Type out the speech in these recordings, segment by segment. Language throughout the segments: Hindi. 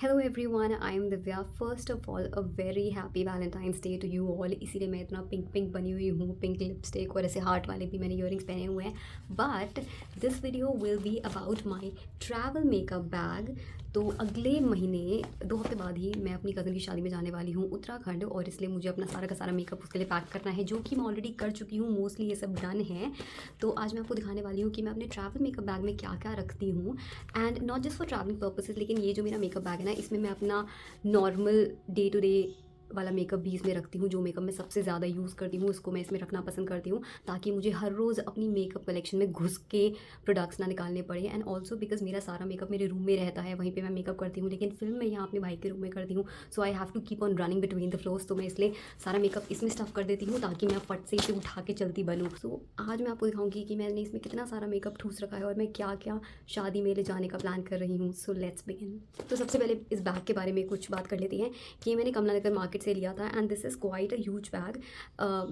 Hello everyone, I am Divya. First of all a very happy Valentine's day to you all. इसीलिए मैं इतना पिंक पिंक बनी हुई हूँ, पिंक लिपस्टिक और ऐसे हार्ट वाले भी मैंने ईयरिंग्स पहने हुए हैं। But this video will be about my travel makeup bag. तो अगले महीने 2 हफ्ते बाद ही मैं अपनी कज़न की शादी में जाने वाली हूँ उत्तराखंड, और इसलिए मुझे अपना सारा का सारा मेकअप उसके लिए पैक करना है, जो कि मैं ऑलरेडी कर चुकी हूँ। मोस्टली ये सब डन है। तो आज मैं आपको दिखाने वाली हूँ कि मैं अपने ट्रैवल मेकअप बैग में क्या क्या रखती हूँ, and not just for travelling purposes. लेकिन ये जो मेरा मेकअप बैग है ना, इसमें मैं अपना नॉर्मल डे टू डे वाला मेकअप भी इसमें रखती हूँ। जो मेकअप मैं सबसे ज़्यादा यूज़ करती हूँ उसको मैं इसमें रखना पसंद करती हूँ, ताकि मुझे हर रोज़ अपनी मेकअप कलेक्शन में घुस के प्रोडक्ट्स ना निकालने पड़े। एंड ऑल्सो बिकॉज मेरा सारा मेकअप मेरे रूम में रहता है, वहीं पे मैं मेकअप करती हूँ, लेकिन फिल्म मैं यहाँ अपने भाई के रूम में करती हूँ। So I have to keep on running between the floors. तो मैं इसलिए सारा मेकअप इसमें स्टफ़ कर देती हूँ, ताकि मैं फट से इसे उठा के चलती बनूँ। सो आज मैं आपको दिखाऊंगी कि मैंने इसमें कितना सारा मेकअप ठूस रखा है और मैं क्या क्या शादी में ले जाने का प्लान कर रही हूँ। So let's begin. तो सबसे पहले इस बैग के बारे में कुछ बात कर लेते हैं कि ये मैंने कमला नगर मार्केट से लिया था, and this is quite a huge bag.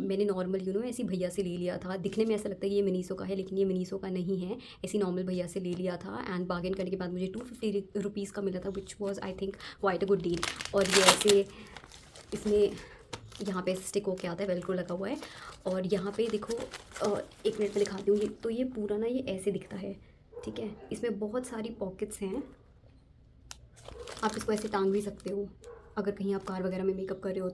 मैंने नॉर्मल ऐसी भैया से ले लिया था। दिखने में ऐसा लगता है कि ये मिनीसो का है, लेकिन ये मिनीसो का नहीं है। ऐसी नॉर्मल भैया से ले लिया था, एंड बार्गेन करने के बाद मुझे 250 रुपीज़ का मिला था, which was I think quite a good deal. और ये ऐसे इसमें यहाँ पे स्टिक होके आता है, वेलक्रो लगा हुआ है। और यहाँ पे देखो, एक मिनट में दिखाती हूँ। ये तो ये पूरा ना ये ऐसे दिखता है, ठीक है। इसमें बहुत सारी पॉकेट्स हैं, आप इसको ऐसे टांग भी सकते हो अगर कहीं आप कार वगैरह में मेकअप कर रहे हो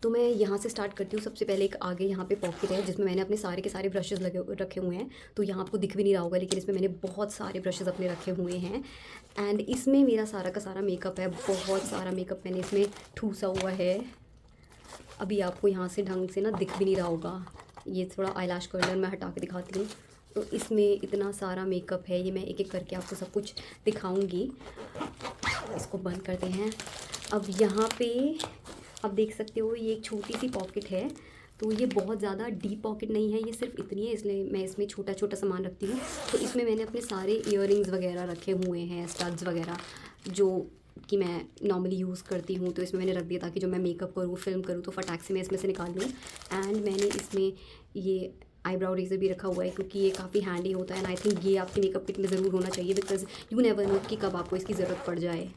तो मैं यहाँ से स्टार्ट करती हूँ। सबसे पहले एक आगे यहाँ पे पॉकेट है, जिसमें मैंने अपने सारे के सारे ब्रशेज़ लगे रखे हुए हैं। तो यहाँ आपको दिख भी नहीं रहा होगा, लेकिन इसमें मैंने बहुत सारे ब्रशेज़ अपने रखे हुए हैं। एंड इसमें मेरा सारा का सारा मेकअप है, बहुत सारा मेकअप मैंने इसमें ठूसा हुआ है। अभी आपको यहाँ से ढंग से ना दिख भी नहीं रहा होगा, ये थोड़ा आईलैश कर्लर मैं हटा के दिखाती हूँ। तो इसमें इतना सारा मेकअप है, ये मैं एक एक करके आपको सब कुछ दिखाऊंगी। इसको बंद करते हैं। अब यहाँ पे आप देख सकते हो, ये एक छोटी सी पॉकेट है। तो ये बहुत ज़्यादा डीप पॉकेट नहीं है, ये सिर्फ इतनी है, इसलिए मैं इसमें छोटा छोटा सामान रखती हूँ। तो इसमें मैंने अपने सारे ईयरिंग्स वगैरह रखे हुए हैं, स्टड्स वगैरह, जो कि मैं नॉर्मली यूज़ करती हूँ। तो इसमें मैंने रख दिया, ताकि जब मैं मेकअप करूँ, फिल्म करूँ, तो फटाक से मैं इसमें से निकाल लूँ। एंड मैंने इसमें ये आईब्राउ रेज़र भी रखा हुआ है, क्योंकि ये काफ़ी हैंडी होता है। एंड आई थिंक ये आपके मेकअप किट में ज़रूर होना चाहिए, बिकॉज यू नेवर नो कि कब आपको इसकी ज़रूरत पड़ जाए।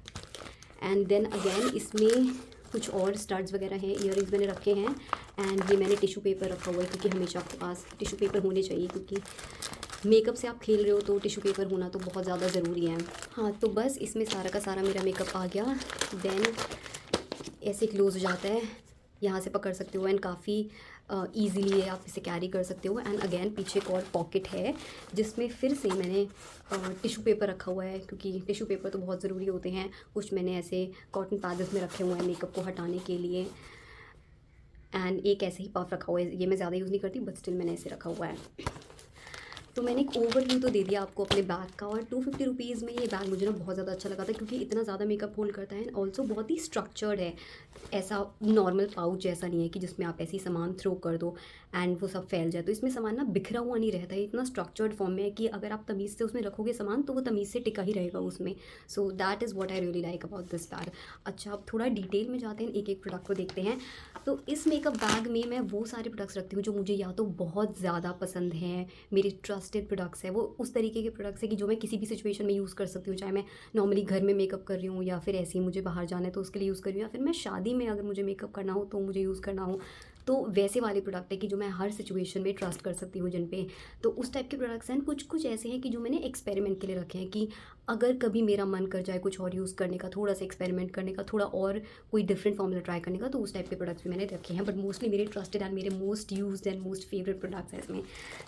एंड देन अगेन इसमें कुछ और स्टड्स वगैरह हैं, ईयरिंग्स मैंने रखे हैं। एंड ये मैंने टिश्यू पेपर रखा हुआ है, क्योंकि हमेशा आपके पास टिश्यू पेपर होने चाहिए, क्योंकि मेकअप से आप खेल रहे हो तो टिश्यू पेपर होना तो बहुत ज़्यादा ज़रूरी है। हाँ, तो बस इसमें सारा का सारा मेरा मेकअप आ गया। देन ऐसे क्लोज हो जाता है, यहाँ से पकड़ सकते हो, एंड काफ़ी ईज़िली आप इसे कैरी कर सकते हो। एंड अगेन पीछे एक और पॉकेट है, जिसमें फिर से मैंने टिश्यू पेपर रखा हुआ है, क्योंकि टिश्यू पेपर तो बहुत ज़रूरी होते हैं। कुछ मैंने ऐसे कॉटन पैड्स में रखे हुए हैं मेकअप को हटाने के लिए। एंड एक ऐसे ही पफ रखा हुआ है, ये मैं ज़्यादा यूज़ नहीं करती, बट स्टिल मैंने ऐसे रखा हुआ है। तो मैंने एक ओवरव्यू तो दे दिया आपको अपने बैग का। और 250 रुपीज़ में ये बैग मुझे ना बहुत ज़्यादा अच्छा लगा था, क्योंकि इतना ज़्यादा मेकअप होल्ड करता है, एंड ऑल्सो बहुत ही स्ट्रक्चर्ड है। ऐसा नॉर्मल पाउच जैसा नहीं है कि जिसमें आप ऐसे ही सामान थ्रो कर दो एंड वो सब फैल जाए। तो इसमें सामान ना बिखरा हुआ नहीं रहता है, इतना स्ट्रक्चर्ड फॉर्म में है कि अगर आप तमीज़ से उसमें रखोगे सामान, तो वो तमीज़ से टिका ही रहेगा उसमें। So that is what I really like about this bag. अच्छा, अब थोड़ा डिटेल में जाते हैं, एक एक प्रोडक्ट को देखते हैं। तो इस मेकअप बैग में मैं वो सारे प्रोडक्ट्स रखती हूँ जो मुझे या तो बहुत ज़्यादा पसंद हैं, मेरे ट्रस्टेड प्रोडक्ट्स हैं, वो उस तरीके के प्रोडक्ट्स हैं कि जो मैं किसी भी सिचुएशन में यूज़ कर सकती हूँ। चाहे मैं नॉर्मली घर में मेकअप कर रही हूँ, या फिर ऐसे ही मुझे बाहर जाना है तो उसके लिए यूज़ कर रही हूँ, या फिर मैं शादी में अगर मुझे मेकअप करना हो तो मुझे यूज़ करना हो। तो वैसे वाले प्रोडक्ट है कि जो मैं हर सिचुएशन में ट्रस्ट कर सकती हूँ जिन पे। तो उस टाइप के प्रोडक्ट्स हैं। कुछ कुछ ऐसे हैं कि जो मैंने एक्सपेरिमेंट के लिए रखे हैं, कि अगर कभी मेरा मन कर जाए कुछ और यूज़ करने का, थोड़ा सा एक्सपेरिमेंट करने का, थोड़ा और कोई डिफरेंट फॉर्मूला ट्राई करने का, तो उस टाइप के प्रोडक्ट्स भी मैंने रखे हैं। बट मोस्टली मेरे ट्रस्टेड एंड मेरे most used and most favourite products हैं इसमें।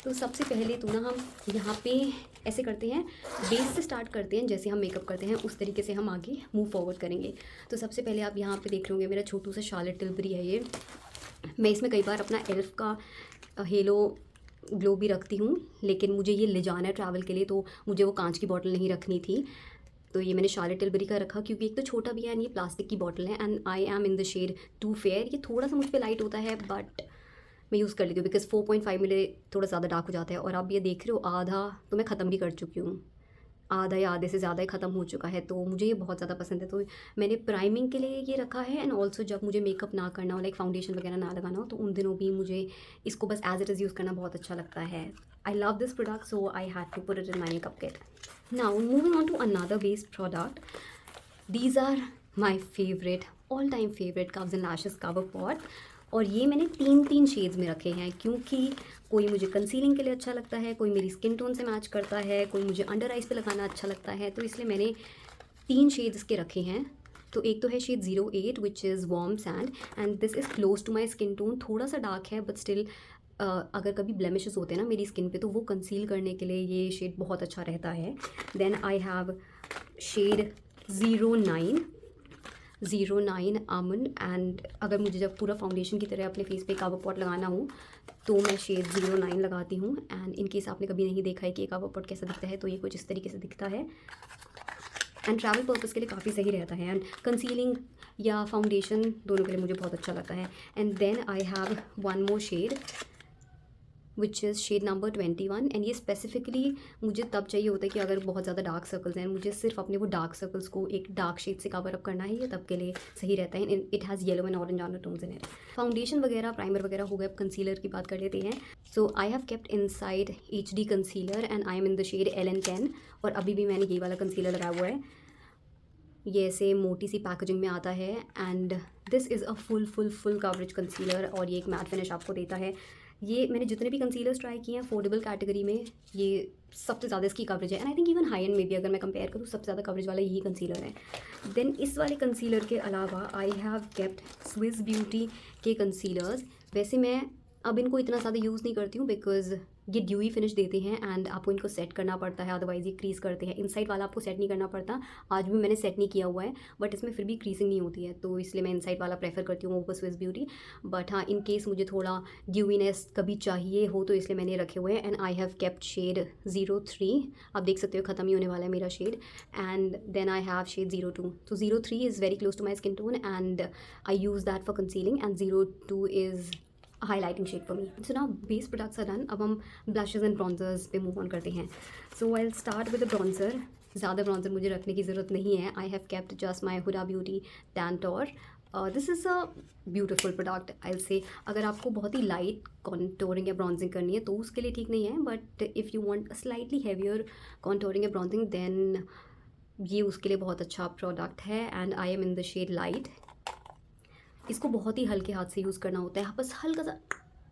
तो सबसे पहले तो ना हम यहाँ पे ऐसे करते हैं, बेस से स्टार्ट करते हैं। जैसे हम मेकअप करते हैं उस तरीके से हम आगे मूव फॉरवर्ड करेंगे। तो सबसे पहले आप यहाँ पे देख रहे होंगे, मेरा छोटू सा शार्लेट टिल्बरी है ये। मैं इसमें कई बार अपना एल्फ का हेलो ग्लो भी रखती हूँ, लेकिन मुझे ये ले जाना है ट्रैवल के लिए, तो मुझे वो कांच की बॉटल नहीं रखनी थी। तो ये मैंने शार्लेट टिल्बरी का रखा, क्योंकि एक तो छोटा भी है एंड ये प्लास्टिक की बॉटल है, and I am in the shade two fair. ये थोड़ा सा मुझ पर लाइट होता है, बट मैं यूज़ कर लेती हूँ, बिकॉज 4.5 मेरे थोड़ा ज़्यादा डार्क हो जाता है। और आप ये देख रहे हो, आधा तो मैं ख़त्म भी कर चुकी हूँ, आधा या आधे से ज़्यादा ही ख़त्म हो चुका है। तो मुझे ये बहुत ज़्यादा पसंद है, तो मैंने प्राइमिंग के लिए ये रखा है। एंड ऑल्सो जब मुझे मेकअप ना करना हो, लाइक फाउंडेशन वगैरह ना लगाना हो, तो उन दिनों भी मुझे इसको बस एज इट इज़ यूज़ करना बहुत अच्छा लगता है। I love this product, so I had to put it in my makeup kit. Now moving on to another based product. These are my favourite, all time favourite Curves and Lashes cover pot. और ये मैंने 3 शेड्स में रखे हैं, क्योंकि कोई मुझे कंसीलिंग के लिए अच्छा लगता है, कोई मेरी स्किन टोन से मैच करता है, कोई मुझे अंडर आइज पे लगाना अच्छा लगता है, तो इसलिए मैंने 3 शेड्स के रखे हैं। तो एक तो है shade 08 which is warm sand, and this is close to my skin tone, थोड़ा सा डार्क है बट स्टिल अगर कभी ब्लेमिशेस होते हैं ना मेरी स्किन पे, तो वो कंसील करने के लिए ये शेड बहुत अच्छा रहता है। Then I have shade 09 almond, and अगर मुझे जब पूरा फाउंडेशन की तरह अपने फेस पे कवर पॉट लगाना हो तो मैं शेड 09 लगाती हूँ। एंड इन केस आपने कभी नहीं देखा है कि कवर पॉट कैसा दिखता है, तो ये कुछ इस तरीके से दिखता है, एंड ट्रैवल पर्पज़ के लिए काफ़ी सही रहता है, एंड कंसीलिंग या फाउंडेशन दोनों के लिए मुझे बहुत अच्छा लगता है। And then I have one more shade which is shade number 21, and ये स्पेसिफिकली मुझे तब चाहिए होता है कि अगर बहुत ज़्यादा डार्क सर्कल्स हैं, मुझे सिर्फ अपने वो डार्क सर्कल्स को एक डार्क शेड से कवर अप करना है, ये तब के लिए सही रहता है। It has yellow and orange undertones in it. Foundation वगैरह, प्राइमर वगैरह हो गए, अब कंसीलर की बात कर लेते हैं। So I have kept inside HD concealer, and I am in the shade LN10, और अभी भी मैंने ये वाला कंसीलर लगाया हुआ है। ये ऐसे मोटी सी पैकेजिंग में आता है, and this is a full coverage concealer, और ये एक मैट फिनिश आपको देता है। ये मैंने जितने भी कंसीलर्स ट्राई किए हैं अफोर्डेबल कैटेगरी में, ये सबसे ज़्यादा इसकी कवरेज है, and I think even high and में भी अगर मैं कंपेयर करूँ सबसे ज़्यादा कवरेज वाला यही कंसीलर है। देन इस वाले कंसीलर के अलावा आई हैव केप्ट स्विस ब्यूटी के कंसीलर्स। वैसे मैं अब इनको इतना ज़्यादा यूज़ नहीं करती हूँ बिकॉज ये ड्यूई फिनिश देते हैं, एंड आपको इनको सेट करना पड़ता है, अदरवाइज ये क्रीज करते हैं। इनसाइड वाला आपको सेट नहीं करना पड़ता, आज भी मैंने सेट नहीं किया हुआ है, बट इसमें फिर भी क्रीजिंग नहीं होती है, तो इसलिए मैं इनसाइड वाला प्रेफर करती हूँ ओवर स्विस ब्यूटी। बट हाँ, इन केस मुझे थोड़ा ड्यूईनेस कभी चाहिए हो तो इसलिए मैंने रखे हुए हैं। And I have kept shade 03, आप देख सकते हो ख़त्म ही होने वाला है मेरा shade. And then I have shade 02, तो 03 is very close to my skin tone, and I use that for concealing, and 02 is highlighting shade for me. So now base products are done, अब हम ब्लशेज़ एंड ब्रॉन्जर्स पे मूव ऑन करते हैं। So I will start with the bronzer. ज़्यादा ब्रॉन्जर मुझे रखने की ज़रूरत नहीं है। I have kept just my Huda Beauty Tantour. This is a beautiful product, I will say. अगर आपको बहुत ही लाइट कॉन्टोरिंग या ब्रॉन्जिंग करनी है तो उसके लिए ठीक नहीं है, but if you want slightly heavier contouring या ब्रॉन्जिंग देन ये उसके लिए बहुत अच्छा प्रोडक्ट है। And I am in the shade light. इसको बहुत ही हल्के हाथ से यूज़ करना होता है, बस हल्का सा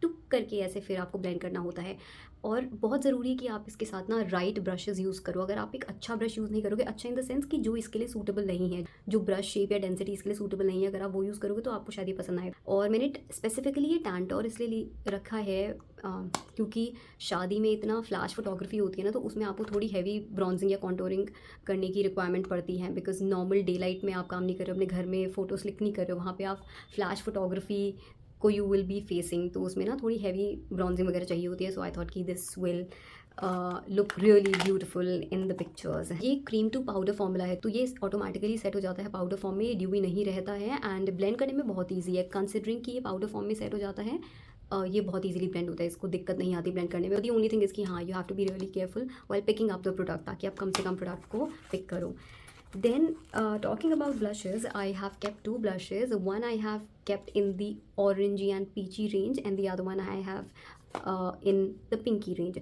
टुक करके ऐसे फिर आपको ब्लेंड करना होता है। और बहुत ज़रूरी है कि आप इसके साथ ना राइट ब्रशेज़ यूज़ करो। अगर आप एक अच्छा ब्रश यूज़ नहीं करोगे, अच्छा इन द सेंस कि जो इसके लिए सूटेबल नहीं है, जो ब्रश शेप या डेंसिटी इसके लिए सूटेबल नहीं है, अगर आप वो यूज़ करोगे तो आपको शायद ये पसंद आए। और मैंने स्पेसिफिकली ये टैंटोर इसलिए रखा है क्योंकि शादी में इतना फ्लैश फोटोग्राफी होती है ना, तो उसमें आपको थोड़ी हैवी ब्रॉन्जिंग या कॉन्टोरिंग करने की रिक्वायरमेंट पड़ती है, बिकॉज नॉर्मल डे लाइट में आप काम नहीं कर रहे हो, अपने घर में फ़ोटोज़ क्लिक नहीं कर रहे हो, वहाँ पे आप फ्लैश फोटोग्राफी को यू विल बी फेसिंग, तो उसमें ना थोड़ी हैवी ब्रॉन्जिंग वगैरह चाहिए होती है। सो आई थॉट कि this will look really beautiful in the pictures. ये क्रीम टू पाउडर फॉर्मूला है, तो ये ऑटोमेटिकली सेट हो जाता है पाउडर फॉर्म में, ड्यूई नहीं रहता है, एंड ब्लेंड करने में बहुत ईजी है। कंसिडरिंग कि ये पाउडर फॉर्म में सेट हो जाता है, ये बहुत ईजिली ब्लेंड होता है, इसको दिक्कत नहीं आती ब्लेंड करने में। दी ओनली थिंग इज़ कि हाँ, you have to be really careful while picking up the product, ताकि आप कम से कम प्रोडक्ट को पिक करो। Then talking about blushes, I have kept 2 blushes. One I have kept in the orangey and peachy range, and the other one I have in the pinky range.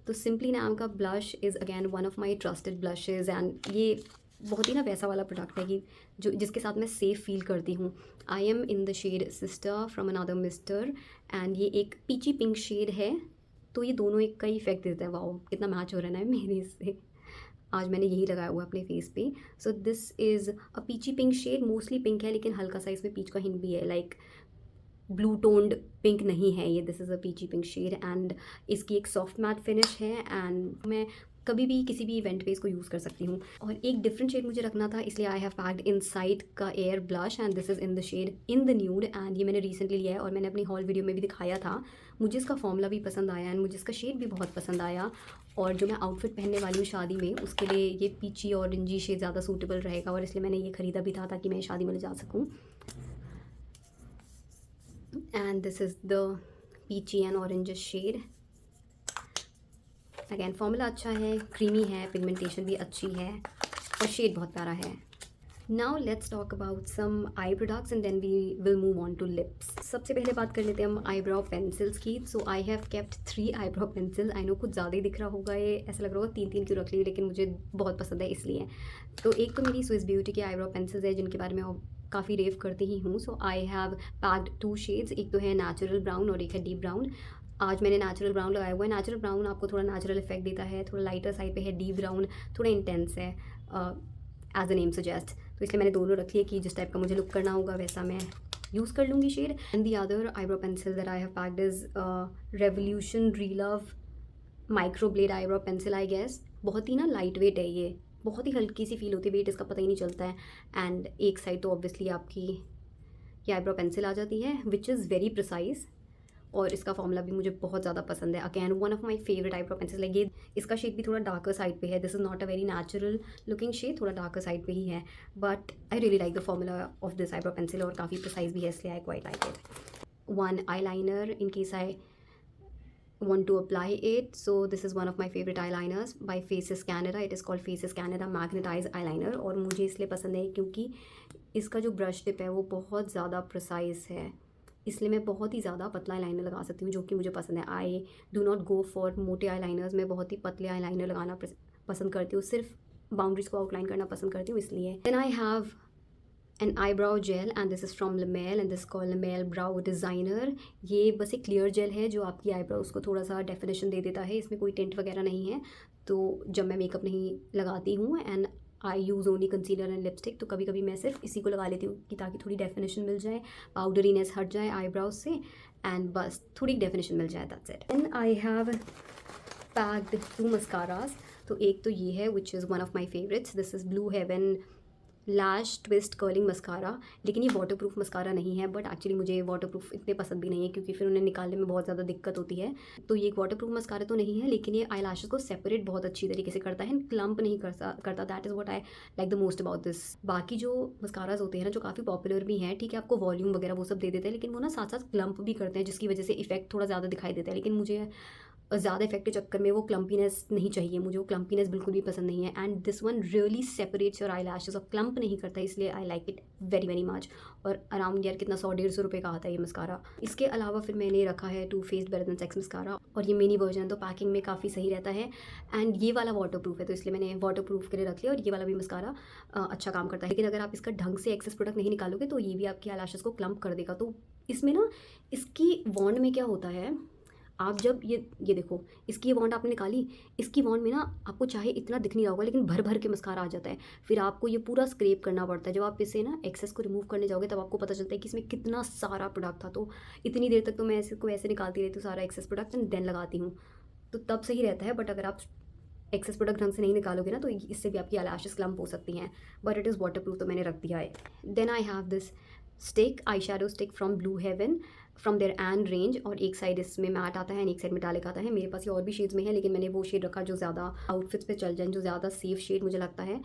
तो Simply नाम का blush is again one of my trusted blushes, and ये बहुत ही ना वैसा वाला प्रोडक्ट है कि जिसके साथ मैं सेफ़ फील करती हूँ। I am in the shade sister from another mister, and ये एक पीची पिंक शेड है, तो ये दोनों एक का ही इफेक्ट देता है। वाओ, कितना मैच हो रहा है ना मेरे इससे। आज मैंने यही लगाया हुआ है अपने फेस पे। So this is a peachy pink shade, mostly pink है लेकिन हल्का सा इसमें पीच का हिंट भी है, लाइक ब्लू टोन्ड पिंक नहीं है ये। This is a peachy pink shade, and इसकी एक सॉफ्ट मैट फिनिश है, एंड मैं कभी भी किसी भी इवेंट पे इसको यूज़ कर सकती हूँ। और एक डिफरेंट शेड मुझे रखना था, इसलिए आई हैव पैक्ड इनसाइड का air blush, and this is in the shade in the nude, and ये मैंने रिसेंटली लिया है और मैंने अपनी हॉल वीडियो में भी दिखाया था। मुझे इसका फॉर्मूला भी पसंद आया, एंड मुझे इसका शेड भी बहुत पसंद आया, और जो मैं आउटफिट पहनने वाली हूँ शादी में, उसके लिए ये पीची और ऑरेंजी शेड ज़्यादा सूटेबल रहेगा, और इसलिए मैंने ये ख़रीदा भी था ताकि मैं शादी में ले जा सकूँ। And this is the peachy and orange shade. Again formula अच्छा है, क्रीमी है, पिगमेंटेशन भी अच्छी है, और शेड बहुत प्यारा है। Now let's talk about some eye products and then we will move on to lips. सबसे पहले बात कर लेते हैं हम आईब्राउ पेंसिल्स की। So I have kept 3 eyebrow pencil. I know कुछ ज़्यादा ही दिख रहा होगा, ये ऐसा लग रहा होगा 3 क्यों रख ली, लेकिन मुझे बहुत पसंद है इसलिए। तो एक तो मेरी स्विस ब्यूटी की आईब्राउ पेंसिल्स है जिनके बारे में काफ़ी रेव करती ही हूँ। So I have packed 2 shades, एक तो है नेचुरल ब्राउन और एक है डीप ब्राउन। आज मैंने नेचुरल ब्राउन लगाया हुआ है। नेचुरल ब्राउन आपको थोड़ा नेचुरल इफेक्ट देता है, थोड़ा लाइटर साइड पे है। डीप ब्राउन थोड़ा इंटेंस है, एज अ नेम सजेस्ट। तो इसलिए मैंने दोनों रखी है कि जिस टाइप का मुझे लुक करना होगा वैसा मैं यूज़ कर लूँगी shade. And the other eyebrow pencil that I have packed is Revolution Relove micro blade eyebrow pencil I guess. बहुत ही ना लाइट वेट है ये, बहुत ही हल्की सी फील होती है, वेट इसका पता ही नहीं चलता है। एंड एक साइड तो ऑब्वियसली आपकी ये आईब्रो पेंसिल आ जाती है विच इज़ वेरी प्रिसाइज, और इसका फॉर्मूला भी मुझे बहुत ज़्यादा पसंद है। Again one of my favourite eyebrow pencil है ये। इसका शेड भी थोड़ा डार्कर साइड पे है, this is not a very natural looking shade, थोड़ा डार्कर साइड पे ही है, but I really like the formula of this eyebrow pencil, और काफ़ी प्रिसाइज भी है इसलिए I quite like it. One eye liner in case I want to apply it. So this is one of my favorite eyeliners by Faces Canada. It is called Faces Canada Magnetized Eyeliner, और मुझे इसलिए पसंद है क्योंकि इसका जो ब्रश टिप है वो बहुत ज़्यादा प्रिसाइज है, इसलिए मैं बहुत ही ज़्यादा पतला आईलाइनर लगा सकती हूँ जो कि मुझे पसंद है। I do not go for मोटे आईलाइनर्स, मैं बहुत ही पतले आईलाइनर लगाना पसंद करती हूँ, सिर्फ बाउंड्रीज को आउटलाइन करना पसंद करती हूँ इसलिए। Then I have an eyebrow gel and this is from Lamel and this call Lamel brow designer. ये बस एक क्लियर जेल है जो आपकी आईब्राउज को थोड़ा सा डेफिनेशन दे देता है, इसमें कोई टिंट वगैरह नहीं है। तो जब मैं मेकअप नहीं लगाती हूँ and I use only concealer and lipstick, तो कभी कभी मैं सिर्फ इसी को लगा लेती हूँ कि ताकि थोड़ी डेफिनेशन मिल जाए, पाउडरीनेस हट जाए आईब्राउज से, एंड बस थोड़ी डेफिनेशन मिल जाए, that's it. Then I have packed 2 mascaras. तो एक तो ये है which is one of my favourites, this is Blue Heaven lash twist curling mascara. लेकिन ये वाटरप्रूफ मस्कारा नहीं है, बट एक्चुअली मुझे वाटरप्रूफ इतने पसंद भी नहीं है क्योंकि फिर उन्हें निकालने में बहुत ज़्यादा दिक्कत होती है। तो ये एक वाटरप्रूफ मस्कारा तो नहीं है, लेकिन ये आई लैशेज़ को सेपरेट बहुत अच्छी तरीके से करता है, क्लम्प नहीं करता। That is what I like the most about this. बाकी जो मस्काराज होते हैं ना जो काफ़ी पॉपुलर भी हैं, ठीक है, आपको वॉल्यूम वगैरह वो सब दे देते हैं, लेकिन वो ना साथ साथ क्लम्प भी करते हैं जिसकी वजह से इफेक्ट थोड़ा ज़्यादा दिखाई देता है। लेकिन मुझे ज़्यादा इफेक्ट के चक्कर में वो क्लम्पीनेस नहीं चाहिए, मुझे वो क्लम्पीनेस बिल्कुल भी पसंद नहीं है। And this one really separates your I lashes और क्लम्प नहीं करता, इसलिए I like it very very much. और अराउंड यार कितना 100-150 रुपये का आता है ये मस्कारा। इसके अलावा फिर मैंने रखा है Too Faced better than sex mascara, और ये मिनी वर्जन है तो पैकिंग में काफ़ी सही रहता है। एंड ये वाला वाटर प्रूफ है तो इसलिए मैंने वाटर प्रूफ के लिए रख लिया, और ये वाला भी मस्कारा अच्छा काम करता है। लेकिन अगर आप इसका ढंग से एक्सेस प्रोडक्ट नहीं निकालोगे तो ये भी आपकी आई लैशेज़ को क्लम्प कर देगा। तो इसमें ना इसकी वॉन्ड में क्या होता है, आप जब ये देखो, इसकी ये वॉन्ड आपने निकाली, इसकी वॉन्ड में ना आपको चाहे इतना दिख नहीं रहा होगा लेकिन भर भर के मस्कारा आ जाता है, फिर आपको ये पूरा स्क्रैप करना पड़ता है। जब आप इसे ना एक्सेस को रिमूव करने जाओगे तब आपको पता चलता है कि इसमें कितना सारा प्रोडक्ट था। तो इतनी देर तक तो मैं ऐसे निकालती रहती हूँ सारा एक्सेस प्रोडक्ट एंड देन लगाती हूँ, तो तब सही रहता है। बट अगर आप एक्सेस प्रोडक्ट ढंग से नहीं निकालोगे ना तो इससे भी आपकी लैशेस क्लम्प हो सकती हैं, but it is water proof तो मैंने रख दिया है। Then I have this stick, eye shadow stick from Blue Heaven from their end range, और एक साइड इसमें मैट आता है एंड एक साइड मेटालिक आता है। मेरे पास ये और भी शेड्स में है, लेकिन मैंने वो शेड रखा जो ज़्यादा आउटफिट्स पे चल जाए, जो ज़्यादा सेफ शेड मुझे लगता है।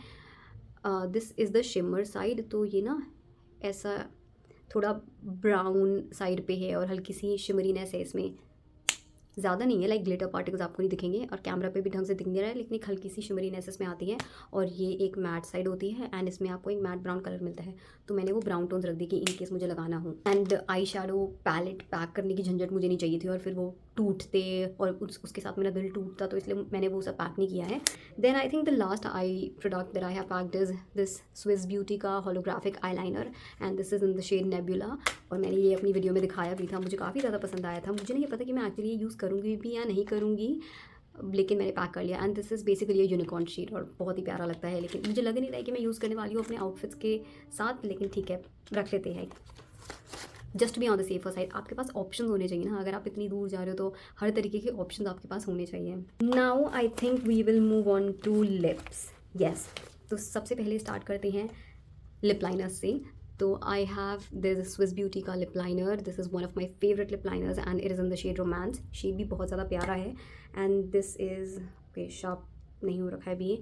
This is the shimmer side, तो ये ना ऐसा थोड़ा ब्राउन साइड पे है और हल्की सी शिमरीनेस है इसमें, ज़्यादा नहीं है, लाइक ग्लिटर पार्टिकल्स आपको नहीं दिखेंगे और कैमरा पे भी ढंग से दिख नहीं रहा है, लेकिन एक हल्की सी शिमरीनेस इसमें आती है। और ये एक मैट साइड होती है एंड इसमें आपको एक मैट ब्राउन कलर मिलता है, तो मैंने वो ब्राउन टोन्स रख दी कि इन केस मुझे लगाना हो। And eye shadow palette pack करने की झंझट मुझे नहीं चाहिए थी, और फिर वो टूटते और उसके साथ मेरा दिल टूटता, तो इसलिए मैंने वो सब पैक नहीं किया है। Then I think the last eye product that I have packed is this Swiss Beauty का holographic eyeliner, and this is in the shade Nebula. और मैंने ये अपनी वीडियो में दिखाया भी था, मुझे काफ़ी ज़्यादा पसंद आया था। मुझे नहीं पता कि मैं एक्चुअली ये यूज़ करूँगी भी या नहीं करूँगी, लेकिन मैंने पैक कर लिया। And this is basically unicorn shade और बहुत ही प्यारा लगता है, लेकिन मुझे लग नहीं रहा है कि मैं यूज़ करने वाली हूँ अपने आउटफिट्स के साथ, लेकिन ठीक है रख लेते हैं just be on the safer side. आपके पास ऑप्शन होने चाहिए ना, अगर आप इतनी दूर जा रहे हो तो हर तरीके के ऑप्शन आपके पास होने चाहिए। Now I think we will move on to lips. Yes, तो सबसे पहले स्टार्ट करते हैं लिप लाइनर्स से। तो I have this Swiss Beauty का lip liner, this is one of my favourite lip liners and it is in the shade Romance. Shade भी बहुत ज़्यादा प्यारा है एंड दिस इज़ शार्प नहीं हो रखा है भी,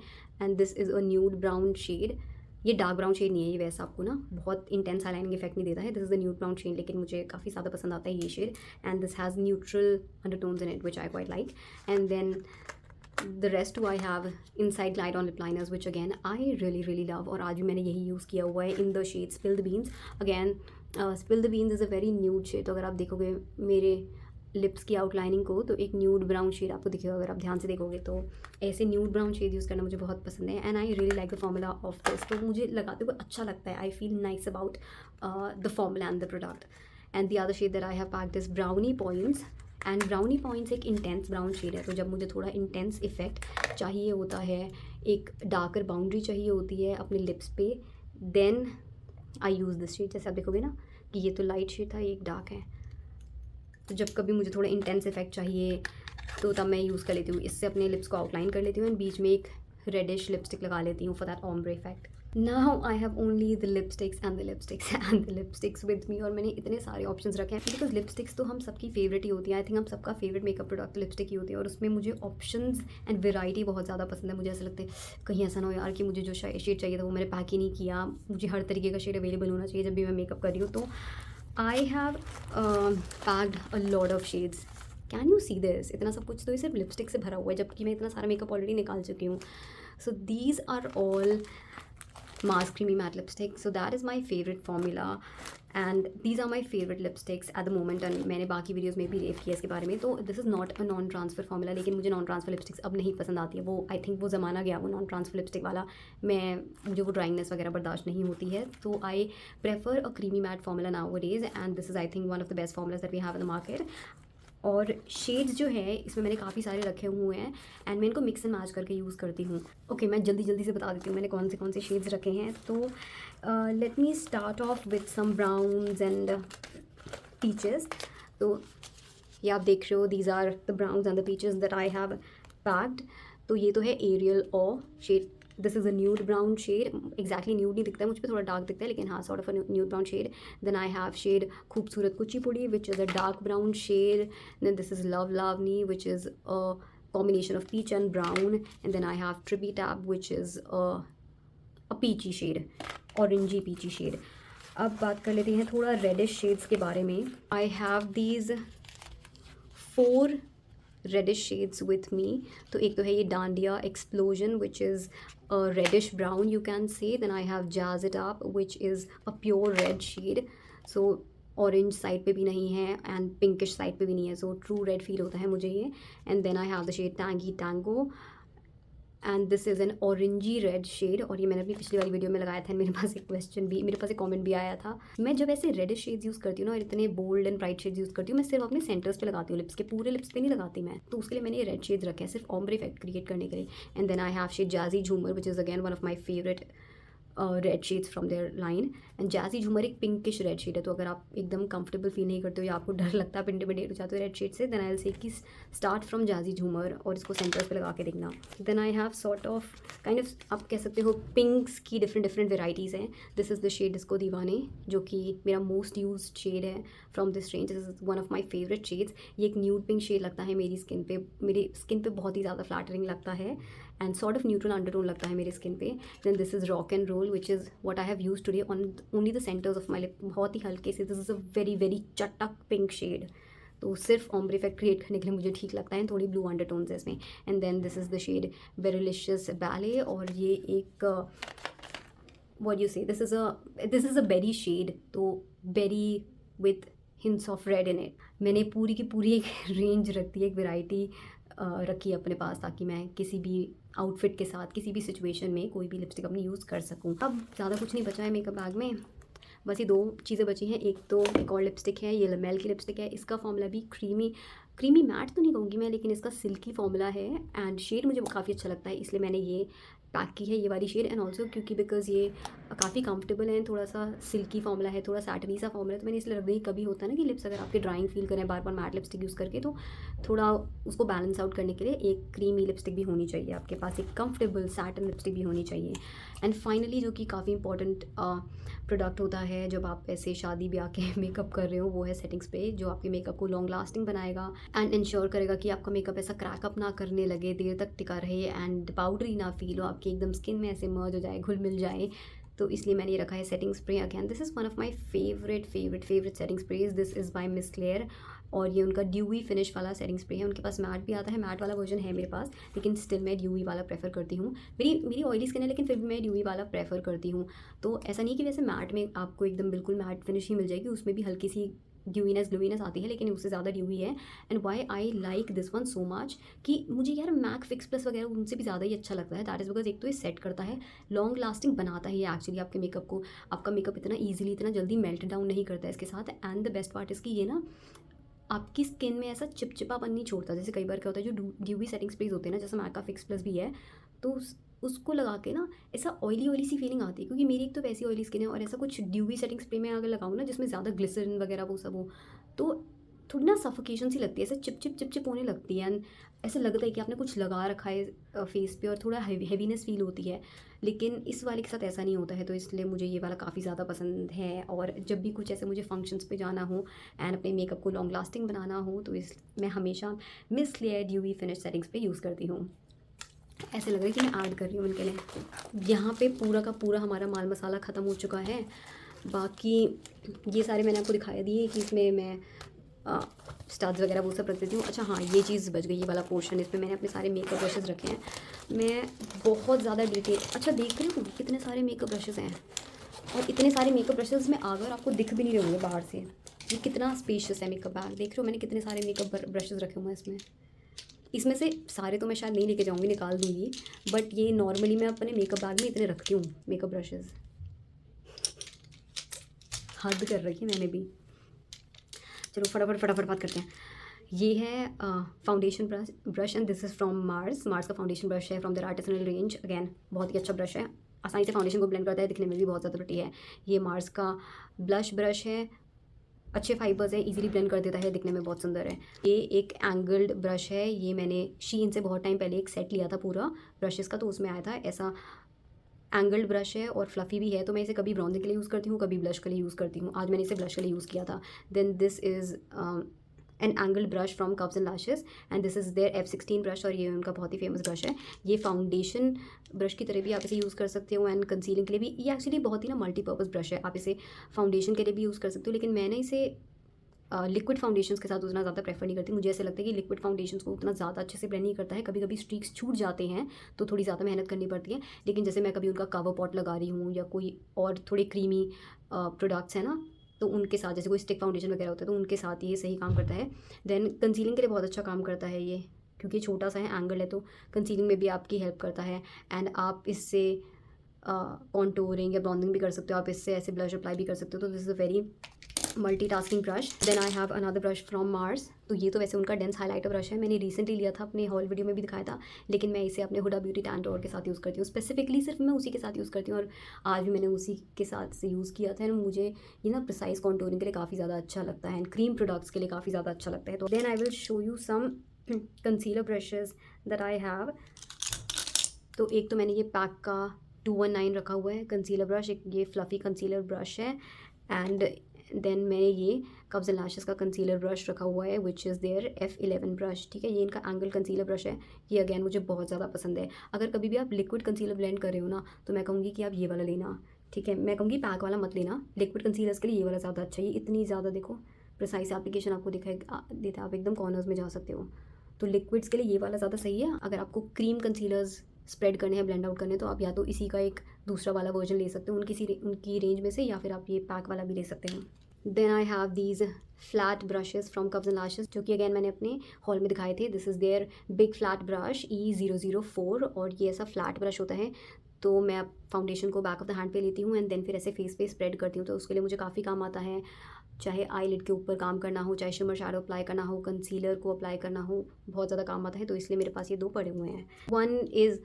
and this is a nude brown shade. ये डार्क ब्राउन शेड नहीं है, ये वैसा आपको ना बहुत इंटेंस आईलाइनिंग इफेक्ट नहीं देता है। This is the nude brown shade, लेकिन मुझे काफ़ी ज़्यादा पसंद आता है ये shade, and this has neutral undertones in it which I quite like. And then the rest two I have inside glide on lip liners which again I really love, और आज भी मैंने यही यूज़ किया हुआ है in the shade spilled beans. Again spilled beans is a very nude shade, तो अगर आप देखोगे मेरे लिप्स की आउटलाइनिंग को तो एक न्यूड ब्राउन शेड आपको दिखेगा अगर आप ध्यान से देखोगे, तो ऐसे न्यूड ब्राउन शेड यूज़ करना मुझे बहुत पसंद है। And I really like the formula of this, तो मुझे लगाते हुए अच्छा लगता है। I feel nice about the formula and the product. And the other shade that I have packed is brownie points, and brownie points एक इंटेंस ब्राउन शेड है, तो जब मुझे थोड़ा इंटेंस इफेक्ट चाहिए होता है, एक डार्कर बाउंड्री चाहिए होती है अपने लिप्स पे, then I use this shade. जैसे आप देखोगे ना कि ये तो लाइट शेड था, ये एक डार्क है, तो जब कभी मुझे थोड़ा इंटेंस इफेक्ट चाहिए तो तब मैं यूज़ कर लेती हूँ इससे, अपने लिप्स को आउटलाइन कर लेती हूँ एंड बीच में एक रेडिश लिपस्टिक लगा लेती हूँ for that ombre effect. Now I have only the lipsticks and the lipsticks with me, और मैंने इतने सारे ऑप्शंस रखे हैं बिकॉज लिपस्टिक्स तो हम सबकी फेवरेट ही होती है। आई थिंक हम सबका फेवरेट मेकअप प्रोडक्ट लिपस्टिक ही होती है, और उसमें मुझे ऑप्शंस एंड वेराइटी बहुत ज़्यादा पसंद है। मुझे ऐसा लगता है कहीं ऐसा ना हो यार कि मुझे जो शेड चाहिए था वो मैंने पैक ही नहीं किया, मुझे हर तरीके का शेड अवेलेबल होना चाहिए जब भी मैं मेकअप कर रही हूँ। तो I have packed a lot of shades, can you see this, इतना सब कुछ तो ये सिर्फ लिपस्टिक से भरा हुआ है, जबकि मैं इतना सारा मेकअप ऑलरेडी निकाल चुकी हूँ। So these are all Mars Creamy Matte Lipstick, so that is my favorite formula and these are my favorite lipsticks at the moment, and मैंने बाकी वीडियोस में भी रेफ किया इसके बारे में। तो this is not a non transfer formula, लेकिन मुझे नॉन ट्रांसफ़र लिपस्टिक्स अब नहीं पसंद आती है। वो आई थिंक वो ज़माना गया वो नॉन ट्रांसफ़र लिपस्टिक वाला, मुझे वो ड्राइंगनेस वगैरह बर्दाश्त नहीं होती है। तो I prefer a creamy matte formula nowadays, and this is I think one of the best formulas that we have in the market. और शेड्स जो है इसमें मैंने काफ़ी सारे रखे हुए हैं एंड मैं इनको मिक्स एंड मैच करके यूज़ करती हूँ। ओके, मैं जल्दी से बता देती हूँ मैंने कौन से शेड्स रखे हैं। तो let me start off with some browns and peaches. तो ये आप देख रहे हो, these are the browns and the peaches that I have packed. तो ये तो है एरियल और shade, this is a nude brown shade, exactly nude नहीं दिखता है मुझ पे, थोड़ा डार्क दिखता है, लेकिन हाँ sort of a nude brown shade. Then I have shade Khubsoorat Kuchipudi which is a dark brown shade. Then this is Love Lavani which is a combination of peach and brown, and then I have Trippy Tab which is a peachy shade, orangey peachy shade. अब बात कर लेते हैं थोड़ा रेडिश शेड्स के बारे में। I have these 4 reddish shades with me. तो एक तो है ये Dandiya explosion which is reddish brown you can say. Then I have jazz it up which is a pure red shade, so orange side पे भी नहीं है एंड पिंकिश साइड पे भी नहीं है, सो ट्रू रेड फील होता है मुझे ये। And then I have the shade tangy tango and this is an orangey red shade, और ये मैंने अपनी पिछली वाली वीडियो में लगाया था। मेरे पास एक कमेंट भी आया था। मैं जब ऐसे रेडिश शेड्स यूज़ करती हूँ ना, और इतने bold and bright shades use करती हूँ, मैं सिर्फ अपने सेंटर्स पे लगाती हूँ, लिप्स के पूरे लिप्स पे नहीं लगाती मैं, तो उसके लिए मैंने ये रेड शेड्स रखे हैं सिर्फ ऑम्ब्रे इफेक्ट क्रिएट करने के लिए। And then I have shade jazzy Jhoomar which is again one of my favourite red shades from their line. And jazzy Jhoomar एक पिंकिश रेड शेड है, तो अगर आप एकदम कंफर्टेबल फील नहीं करते हो या आपको डर लगता है आप इंटिमिडेट हो जाते हो रेड शेड से, देन आई विल से कि स्टार्ट फ्रॉम जाजी झूमर और इसको सेंटर्स पे लगा के देखना। Then I have sort of kind of आप कह सकते हो पिंक्स की डिफरेंट वेराइटीज़ हैं। This is the shade disco Deewane, जो कि मेरा मोस्ट यूज्ड शेड है from this range. This is one of my favourite shades. ये एक न्यूड पिंक शेड लगता है मेरी स्किन पे बहुत ही ज़्यादा फ्लैटरिंग लगता है and sort of neutral undertone लगता है मेरी स्किन पे। Then this is rock and roll which is what I have used today on only the centres of my lip, बहुत ही हल्के से। दिस इज़ अ वेरी चटक पिंक शेड, तो सिर्फ ऑम्ब्रे इफेक्ट क्रिएट करने के लिए मुझे ठीक लगता है, थोड़ी ब्लू अंडरटोन्स है इसमें। And then this is the shade Berrylicious Ballet, और ये एक what you say this is a berry shade, तो berry with hints of red in it. मैंने पूरी की पूरी एक रेंज रखती है, एक वेराइटी रखी है अपने पास, ताकि मैं किसी भी आउटफिट के साथ किसी भी सिचुएशन में कोई भी लिपस्टिक अपनी यूज़ कर सकूँ। अब ज़्यादा कुछ नहीं बचा है मेकअप बैग में, बस ये 2 चीज़ें बची हैं। एक तो एक और लिपस्टिक है, ये लमेल की लिपस्टिक है, इसका फॉर्मूला भी क्रीमी मैट तो नहीं कहूँगी मैं, लेकिन इसका सिल्की फॉर्मूला है एंड शेड मुझे काफ़ी अच्छा लगता है, इसलिए मैंने ये पैक की है ये वाली शेड। एंड ऑल्सो क्योंकि बिकॉज ये काफ़ी कंफर्टेबल है, थोड़ा सा सिल्की फॉर्मूला है, थोड़ा सैटनी सा फॉर्मूला है, तो मैंने इसलिए रख दी। कभी होता है ना कि लिप्स अगर आपके ड्राइंग फील करें बार मैट लिपस्टिक यूज़ करके, तो थोड़ा उसको बैलेंस आउट करने के लिए एक क्रीमी लिपस्टिक भी होनी चाहिए आपके पास, एक कंफर्टेबल सैटन लिपस्टिक भी होनी चाहिए। एंड फाइनली जो कि काफ़ी इंपॉर्टेंट प्रोडक्ट होता है जब आप ऐसे शादी ब्याह के मेकअप कर रहे हो, वो है सेटिंग स्प्रे, जो आपके मेकअप को लॉन्ग लास्टिंग बनाएगा एंड इंश्योर करेगा कि आपका मेकअप ऐसा क्रैकअप ना करने लगे, देर तक टिका रहे एंड पाउडरी ना फील हो, आपकी एकदम स्किन में ऐसे मर्ज हो जाए, घुल मिल जाए। तो इसलिए मैंने ये रखा है setting spray again. This is one of my favourite setting sprays. This is by miss clear और ये उनका ड्यूवी फिनिश वाला सेटिंग स्प्रे है। उनके पास मैट भी आता है, मैट वाला वर्जन है मेरे पास, लेकिन स्टिल मैं ड्यूवी वाला प्रेफर करती हूँ। मेरी ऑयली स्किन है लेकिन फिर भी मैं ड्यूवी वाला प्रेफर करती हूँ। तो ऐसा नहीं कि वैसे मैट में आपको एकदम बिल्कुल मैट फिनिश ही मिल जाएगी, उसमें भी हल्की सी ग्लूइनेस आती है, लेकिन उससे ज़्यादा ड्यूवी है। And why I like this one so much कि मुझे यार मैक फिक्स प्लस वगैरह उनसे भी ज़्यादा ही अच्छा लगता है। दैट इज़ बिकॉज एक तो ये सेट करता है, लॉन्ग लास्टिंग बनाता है ये एक्चुअली आपके मेकअप को। आपका मेकअप इतना ईजिली इतना जल्दी मेल्ट डाउन नहीं करता है इसके साथ। एंड द बेस्ट पार्ट इसकी ये ना आपकी स्किन में ऐसा चिपचिपापन नहीं छोड़ता। जैसे कई बार क्या होता है जो ड्यूवी सेटिंग स्प्रेज होते हैं ना, जैसे मैक का फिक्स प्लस भी है, तो उसको लगा के ना ऐसा ऑयली सी फीलिंग आती है। क्योंकि मेरी एक तो वैसी ऑयली स्किन है और ऐसा कुछ ड्यूवी सेटिंग स्प्रे में अगर लगाऊँ ना जिसमें ज़्यादा ग्लिसरीन वगैरह वो सब हो, तो थोड़ी ना सफोकेशन सी लगती है, ऐसे चिप होने लगती है। एंड ऐसा लगता है कि आपने कुछ लगा रखा है फेस पे और थोड़ा हैवीनेस फील होती है। लेकिन इस वाले के साथ ऐसा नहीं होता है, तो इसलिए मुझे ये वाला काफ़ी ज़्यादा पसंद है। और जब भी कुछ ऐसे मुझे फंक्शंस पे जाना हो एंड अपने मेकअप को लॉन्ग लास्टिंग बनाना हो, तो इस मैं हमेशा miss clear dewy finish settings पे यूज़ करती हूँ। ऐसे लग रहा है कि मैं ऐड कर रही हूँ उनके लिए। यहाँ पे पूरा का पूरा हमारा माल मसाला ख़त्म हो चुका है। बाकी ये सारे मैंने आपको दिखाया दिए कि इसमें मैं स्टड्स वगैरह वो सब रख देती हूँ। अच्छा हाँ, ये चीज़ बच गई, ये वाला पोर्शन, इसमें मैंने अपने सारे मेकअप ब्रशेज़ रखे हैं। मैं बहुत ज़्यादा डिटेल, अच्छा देख रही हूँ कितने सारे मेकअप ब्रशेज़ हैं, और इतने सारे मेकअप ब्रशेज़ में अगर आपको दिख भी नहीं रहे होंगे बाहर से। ये कितना स्पेशियस है मेकअप बैग, देख रहे हो मैंने कितने सारे मेकअप ब्रशेज़ रखे हुए हैं इसमें से सारे तो मैं शायद नहीं लेके जाऊँगी, निकाल दूँगी, बट ये नॉर्मली मैं अपने मेकअप बैग में इतने रखती हूँ मेकअप ब्रशेज़। हद कर रखी मैंने भी। चलो फटाफट बात करते हैं। ये है foundation brush and this is from Mars का फाउंडेशन ब्रश है from their artisanal range. Again बहुत ही अच्छा ब्रश है, आसानी से फाउंडेशन को ब्लेंड करता है, दिखने में भी बहुत ज़्यादा प्रिटी है। ये मार्स का ब्लश ब्रश है, अच्छे फाइबर्स हैं, इजीली ब्लेंड कर देता है, दिखने में बहुत सुंदर है। ये एक एंगल्ड ब्रश है, ये मैंने शीन से बहुत टाइम पहले एक सेट लिया था पूरा ब्रशेज़ का, तो उसमें आया था ऐसा एंगल्ड ब्रश है और फ्लफ़ी भी है। तो मैं इसे कभी ब्राउनिंग के लिए यूज़ करती हूँ, कभी ब्लश के लिए यूज़ करती हूँ। आज मैंने इसे ब्लश के लिए यूज़ किया था। Then this is an angled brush from curves and Lashes and this is their F16 brush, और ये उनका बहुत ही फेमस ब्रश है। ये फाउंडेशन ब्रश की तरह भी आप इसे यूज़ कर सकते हो एंड कंसीलिंग के लिए भी। ये एक्चुअली बहुत ही ना मल्टीपर्पज़ ब्रश है, आप इसे फाउंडेशन के लिए भी यूज़ कर सकते हो, लेकिन मैंने इसे लिक्विड फाउंडेशंस के साथ उतना ज़्यादा प्रेफर नहीं करती। मुझे ऐसे लगता है कि लिक्विड फाउंडेशंस को उतना ज़्यादा अच्छे से ब्लेंड नहीं करता है, कभी कभी स्ट्रीक्स छूट जाते हैं तो थोड़ी ज़्यादा मेहनत करनी पड़ती है। लेकिन जैसे मैं कभी उनका कवर पॉट लगा रही हूँ या कोई और थोड़े क्रीमी प्रोडक्ट्स हैं ना, तो उनके साथ जैसे कोई स्टिक फाउंडेशन वगैरह होता है तो उनके साथ ये सही काम करता है। देन कंसीलिंग के लिए बहुत अच्छा काम करता है ये, क्योंकि छोटा सा है, एंगल है, तो कंसीलिंग में भी आपकी हेल्प करता है। एंड आप इससे कॉन्टोरिंग या ब्राउनिंग भी कर सकते हो, आप इससे ऐसे ब्लश अप्लाई भी कर सकते हो। तो this is a very multitasking brush. Then I have another brush from Mars. तो ये तो वैसे उनका डेंस हाइलाइटर ब्रश है, मैंने रिसेंटली लिया था, अपने हॉल वीडियो में भी दिखाया था, लेकिन मैं इसे अपने हुडा ब्यूटी टैन टोर के साथ यूज़ करती हूँ। स्पेसिफिकली सिर्फ मैं उसी के साथ यूज़ करती हूँ, और आज भी मैंने उसी के साथ से यूज़ किया था। एंड मुझे ये ना प्रिसाइज कॉन्टोरिंग के लिए काफ़ी ज़्यादा अच्छा लगता है एंड क्रीम प्रोडक्ट्स के लिए काफ़ी ज़्यादा अच्छा लगता है। तो then I will show you some concealer brushes that I have. तो एक तो मैंने ये पैक का 219 रखा हुआ है कंसीलर ब्रश, एक ये फ्लफ़ी कंसीलर ब्रश है। एंड देन मैंने ये कर्व्स एंड लैशेस का कंसीलर ब्रश रखा हुआ है which is there F11 brush. ठीक है, ये इनका एंगल कंसीलर ब्रश है। ये अगैन मुझे बहुत ज़्यादा पसंद है। अगर कभी भी आप लिक्विड कंसीलर ब्लेंड कर रहे हो ना, तो मैं कहूँगी कि आप ये वाला लेना। ठीक है, मैं कहूँगी पैक वाला मत लेना, लिक्विड कंसीलर्स के लिए ये वाला ज़्यादा अच्छा है। ये इतनी ज़्यादा देखो प्रिसाइज एप्लीकेशन आपको दिखाएगा देता है, आप एकदम कॉर्नर्स में जा सकते हो। तो लिक्विड्स के लिए ये वाला ज़्यादा सही है। अगर आपको क्रीम कंसीलर्स स्प्रेड करने हैं, ब्लेंड आउट करने, तो आप या तो इसी का एक दूसरा वाला वर्जन ले सकते हो उनकी रेंज में से, या फिर आप ये पैक वाला भी ले सकते हैं। Then I have these flat brushes from curves and Lashes, जो कि अगैन मैंने अपने हॉल में दिखाए थे। This is their big flat brush E004, और ये ऐसा फ्लैट ब्रश होता है। तो मैं फाउंडेशन को बैक ऑफ द हैंड पे लेती हूँ एंड देन फिर ऐसे फेस पे स्प्रेड करती हूँ, तो उसके लिए मुझे काफ़ी काम आता है। चाहे आईलिड के ऊपर काम करना हो, चाहे शिमर शैडो अप्लाई करना हो, कंसीलर को अप्लाई करना हो, बहुत ज़्यादा काम आता है। तो इसलिए मेरे पास ये दो पड़े हुए हैं। One is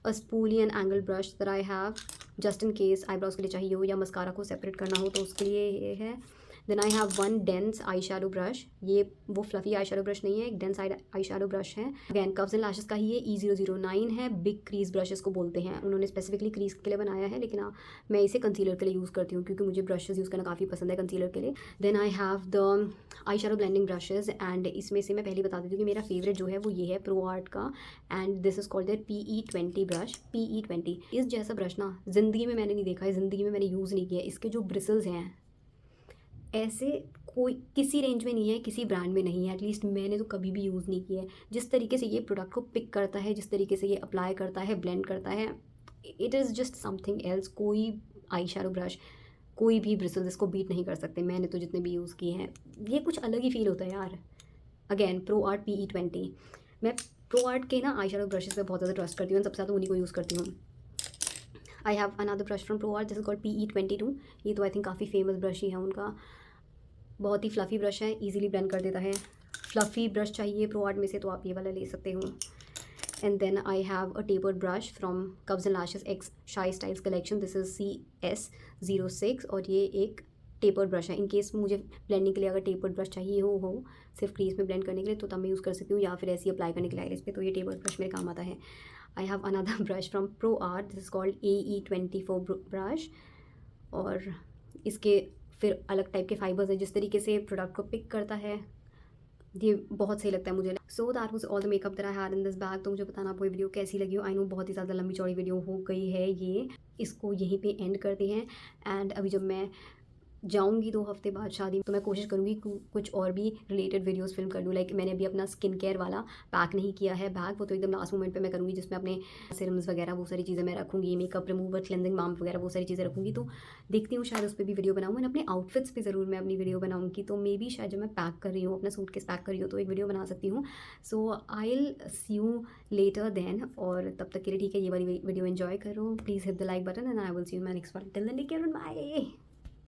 a spoolie and angle brush that I have just in case eyebrows के लिए चाहिए हो या मस्कारा को सेपरेट करना हो, तो उसके लिए ये है। Then I have one dense eye shadow brush, ये वो फ्लफी आई शेडो ब्रश नहीं है, एक डेंस आई शेडो ब्रश है। अगैन कर्व्स एंड लैशेस का ही ये E009 है, बिग क्रीज ब्रश इसको बोलते हैं, उन्होंने स्पेसिफिकली क्रीज के लिए बनाया है, लेकिन मैं इसे कंसीलर के लिए यूज़ करती हूँ क्योंकि मुझे ब्रशेज़ यूज़ करना काफ़ी पसंद है कंसीलर के लिए। Then I have the eye shadow blending brushes, and इसमें से मैं पहले बता देती हूँ कि मेरा फेवरेट जो है वो ये है प्रो आर्ट का, and this is called PE20 brush. PE20 इस जैसा ब्रश ना ज़िंदगी में मैंने नहीं देखा है, ज़िंदगी में मैंने यूज़ नहीं किया। इसके जो ब्रिसल्स हैं ऐसे कोई किसी रेंज में नहीं है, किसी ब्रांड में नहीं है, एटलीस्ट मैंने तो कभी भी यूज़ नहीं किया है। जिस तरीके से ये प्रोडक्ट को पिक करता है, जिस तरीके से ये अप्लाई करता है, ब्लेंड करता है, it is just something else. कोई आई शेडो ब्रश, कोई भी ब्रिसल्स इसको बीट नहीं कर सकते। मैंने तो जितने भी यूज़ किए हैं, ये कुछ अलग ही फील होता है यार। अगेन प्रो आर्ट PE20, मैं प्रो आर्ट के ना आई शेडो ब्रशेज़ पे बहुत ज़्यादा ट्रस्ट करती हूँ, सबसे ज़्यादा उन्हीं को यूज़ करती हूँ। I have another brush from pro art, this is called PE22। ये तो आई थिंक काफ़ी फेमस ब्रश ही है उनका, बहुत ही फ्लफ़ी ब्रश है, इजीली ब्लेंड कर देता है। फ्लफ़ी ब्रश चाहिए प्रो आर्ट में से तो आप ये वाला ले सकते हो। And then I have a tapered brush from curves and lashes x shy styles collection, this is CS06, और ये एक टेपर्ड ब्रश है। इन केस मुझे ब्लेंडिंग के लिए अगर टेपर्ड ब्रश चाहिए हो सिर्फ क्रीज में ब्लेंड करने के लिए, तो तब मैं यूज़ कर सकती हूँ, या फिर ऐसे ही अप्लाई करने के लिए आईरिस पे, तो ये टेपर्ड ब्रश मेरे काम आता है। I have another brush from pro art, this is called AE24 brush, और इसके फिर अलग टाइप के फाइबर्स हैं, जिस तरीके से प्रोडक्ट को पिक करता है ये बहुत सही लगता है मुझे। So that was all the makeup that I had in this bag. तो मुझे बताना आपको ये वीडियो कैसी लगी हो। आई नो बहुत ही ज़्यादा लंबी चौड़ी वीडियो हो गई है ये, इसको यहीं पे एंड करते हैं। एंड अभी जब मैं जाऊँगी 2 हफ्ते बाद शादी, तो मैं कोशिश करूँगी कुछ और भी रिलेटेड वीडियोस फिल्म कर लूँ। लाइक मैंने अभी अपना स्किन केयर वाला पैक नहीं किया है बैग, वो तो एकदम लास्ट मोमेंट पे मैं करूँगी, जिसमें अपने सीरम्स वगैरह वो सारी चीज़ें मैं रखूँगी, मेकअप रिमूवर, क्लेंजिंग मास्क वगैरह वो सारी चीज़ें रखूँगी। तो देखती हूँ शायद उस पर भी वीडियो बनाऊँ। मैंने अपने आउटफिट्स पे ज़रूर मैं अपनी वीडियो बनाऊँगी, तो मे बी शायद जब मैं पैक कर रही हूँ, अपना सूटकेस पैक कर रही हूँ, तो एक वीडियो बना सकती हूँ। So I will see you later then, और तब तक के लिए ठीक है, ये वाली वीडियो एंजॉय करो। Please hit the like button and I will see you my next one. Till then take care and bye.